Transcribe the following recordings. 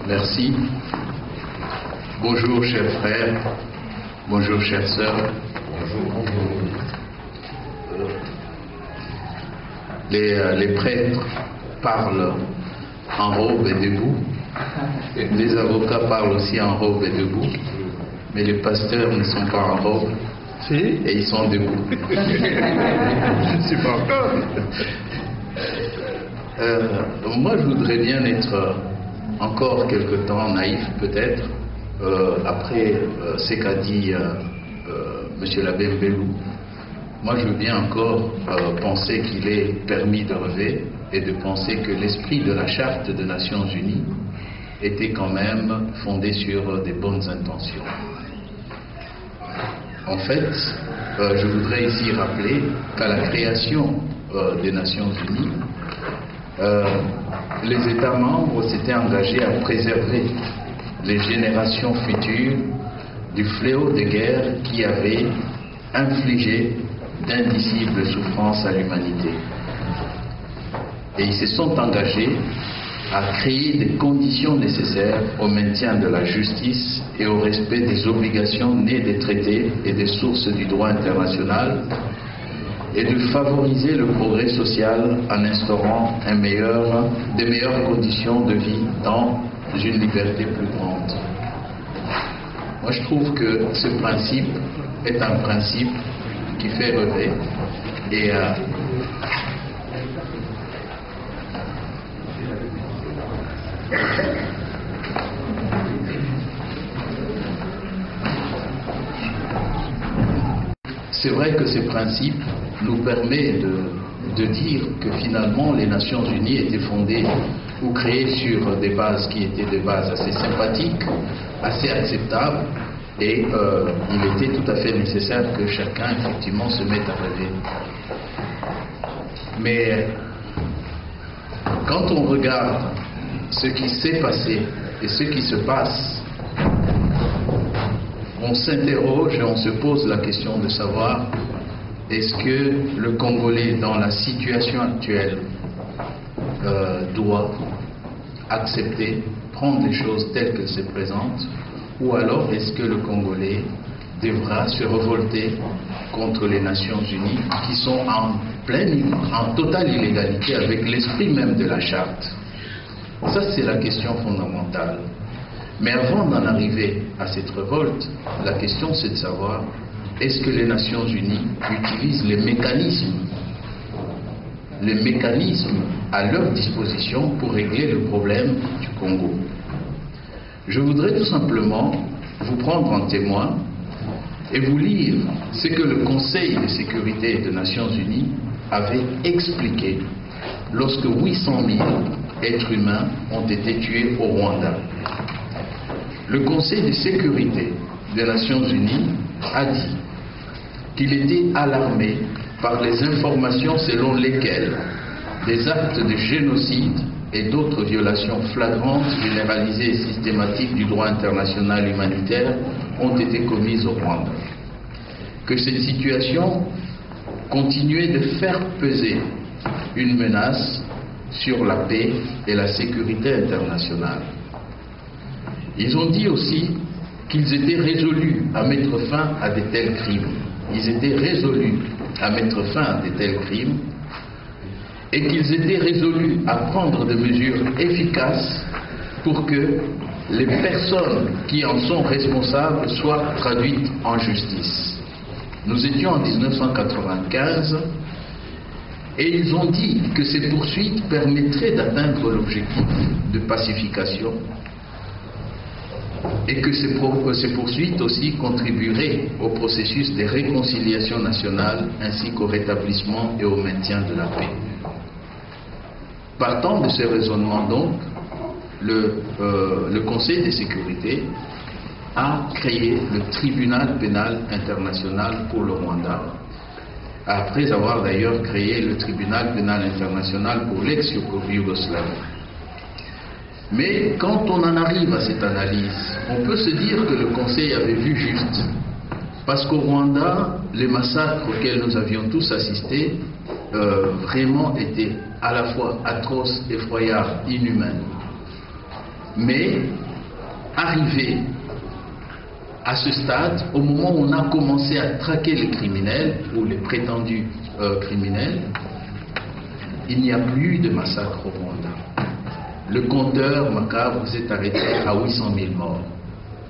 Merci. Bonjour chers frères, bonjour chères sœurs. Les prêtres parlent en robe et debout. Les avocats parlent aussi en robe et debout. Mais les pasteurs ne sont pas en robe et ils sont debout. C'est pas encore. Moi, je voudrais bien être encore quelque temps naïf, peut-être, après ce qu'a dit M. l'abbé Mbelou. Moi, je veux bien encore penser qu'il est permis de rêver et de penser que l'esprit de la Charte des Nations Unies était quand même fondé sur des bonnes intentions. En fait, je voudrais ici rappeler qu'à la création des Nations Unies, les États membres s'étaient engagés à préserver les générations futures du fléau de guerre qui avait infligé d'indicibles souffrances à l'humanité. Et ils se sont engagés à créer des conditions nécessaires au maintien de la justice et au respect des obligations nées des traités et des sources du droit international, et de favoriser le progrès social en instaurant des meilleures conditions de vie dans une liberté plus grande. Moi, je trouve que ce principe est un principe qui fait rêver. Et c'est vrai que ces principes nous permettent de dire que finalement les Nations Unies étaient fondées ou créées sur des bases qui étaient des bases assez sympathiques, assez acceptables, et il était tout à fait nécessaire que chacun effectivement se mette à rêver. Mais quand on regarde ce qui s'est passé et ce qui se passe, on s'interroge et on se pose la question de savoir est-ce que le Congolais, dans la situation actuelle, doit accepter, prendre les choses telles qu'elles se présentent, ou alors est-ce que le Congolais devra se révolter contre les Nations Unies qui sont en totale illégalité avec l'esprit même de la Charte? Ça, c'est la question fondamentale. Mais avant d'en arriver à cette révolte, la question c'est de savoir est-ce que les Nations Unies utilisent les mécanismes à leur disposition pour régler le problème du Congo. Je voudrais tout simplement vous prendre en témoin et vous lire ce que le Conseil de sécurité des Nations Unies avait expliqué lorsque 800 000 êtres humains ont été tués au Rwanda. Le Conseil de sécurité des Nations Unies a dit qu'il était alarmé par les informations selon lesquelles des actes de génocide et d'autres violations flagrantes, généralisées et systématiques du droit international humanitaire ont été commises au Rwanda. Que cette situation continuait de faire peser une menace sur la paix et la sécurité internationale. Ils ont dit aussi qu'ils étaient résolus à mettre fin à de tels crimes. Ils étaient résolus à mettre fin à de tels crimes et qu'ils étaient résolus à prendre des mesures efficaces pour que les personnes qui en sont responsables soient traduites en justice. Nous étions en 1995 et ils ont dit que ces poursuites permettraient d'atteindre l'objectif de pacification et que ces poursuites aussi contribueraient au processus de réconciliation nationale ainsi qu'au rétablissement et au maintien de la paix. Partant de ces raisonnements donc, le Conseil de sécurité a créé le tribunal pénal international pour le Rwanda, après avoir d'ailleurs créé le tribunal pénal international pour l'ex-Yougoslavie. Mais quand on en arrive à cette analyse, on peut se dire que le Conseil avait vu juste. Parce qu'au Rwanda, les massacres auxquels nous avions tous assisté vraiment étaient à la fois atroces, effroyables, inhumains. Mais arrivé à ce stade, au moment où on a commencé à traquer les criminels ou les prétendus criminels, il n'y a plus de massacre au Rwanda. Le compteur macabre s'est arrêté à 800 000 morts.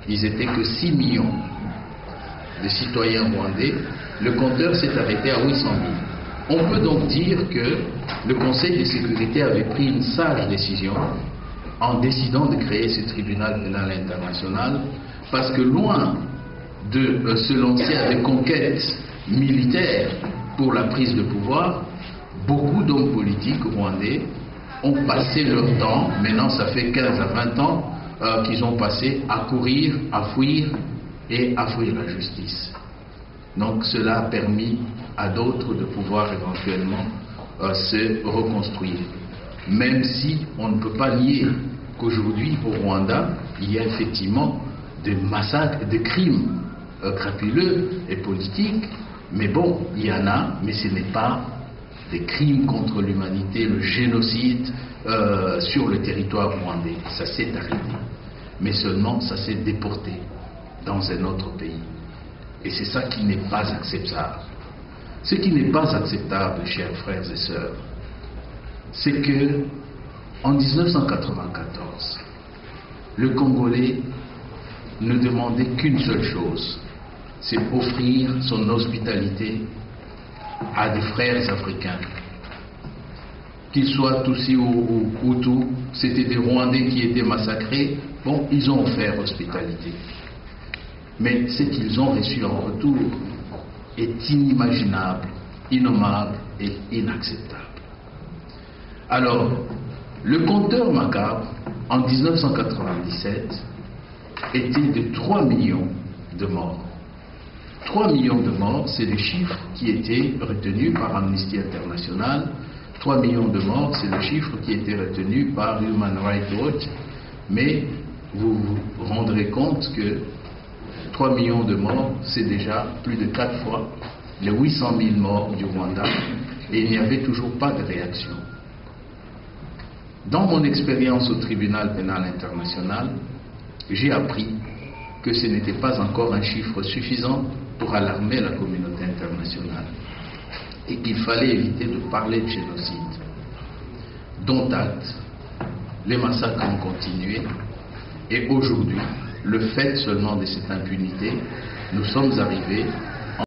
Ils n'étaient que 6 millions de citoyens rwandais. Le compteur s'est arrêté à 800 000. On peut donc dire que le Conseil de sécurité avait pris une sage décision en décidant de créer ce tribunal pénal international, parce que loin de se lancer à des conquêtes militaires pour la prise de pouvoir, beaucoup d'hommes politiques rwandais ont passé leur temps, maintenant ça fait 15 à 20 ans, qu'ils ont passé à courir, à fuir et à fuir la justice. Donc cela a permis à d'autres de pouvoir éventuellement se reconstruire. Même si on ne peut pas nier qu'aujourd'hui au Rwanda, il y a effectivement des massacres, des crimes crapuleux et politiques, mais bon, il y en a, mais ce n'est pas des crimes contre l'humanité, le génocide sur le territoire rwandais. Ça s'est arrêté. Mais seulement ça s'est déporté dans un autre pays. Et c'est ça qui n'est pas acceptable. Ce qui n'est pas acceptable, chers frères et sœurs, c'est que en 1994, le Congolais ne demandait qu'une seule chose, c'est offrir son hospitalité à des frères africains. Qu'ils soient Tutsis ou Hutus, c'était des Rwandais qui étaient massacrés, bon, ils ont offert hospitalité. Mais ce qu'ils ont reçu en retour est inimaginable, innommable et inacceptable. Alors, le compteur macabre, en 1997, était de 3 millions de morts. 3 millions de morts, c'est le chiffre qui était retenu par Amnesty International. 3 millions de morts, c'est le chiffre qui était retenu par Human Rights Watch. Mais vous vous rendrez compte que 3 millions de morts, c'est déjà plus de 4 fois les 800 000 morts du Rwanda, et il n'y avait toujours pas de réaction. Dans mon expérience au tribunal pénal international, j'ai appris que ce n'était pas encore un chiffre suffisant pour alarmer la communauté internationale et qu'il fallait éviter de parler de génocide. Dont acte, les massacres ont continué et aujourd'hui, le fait seulement de cette impunité, nous sommes arrivés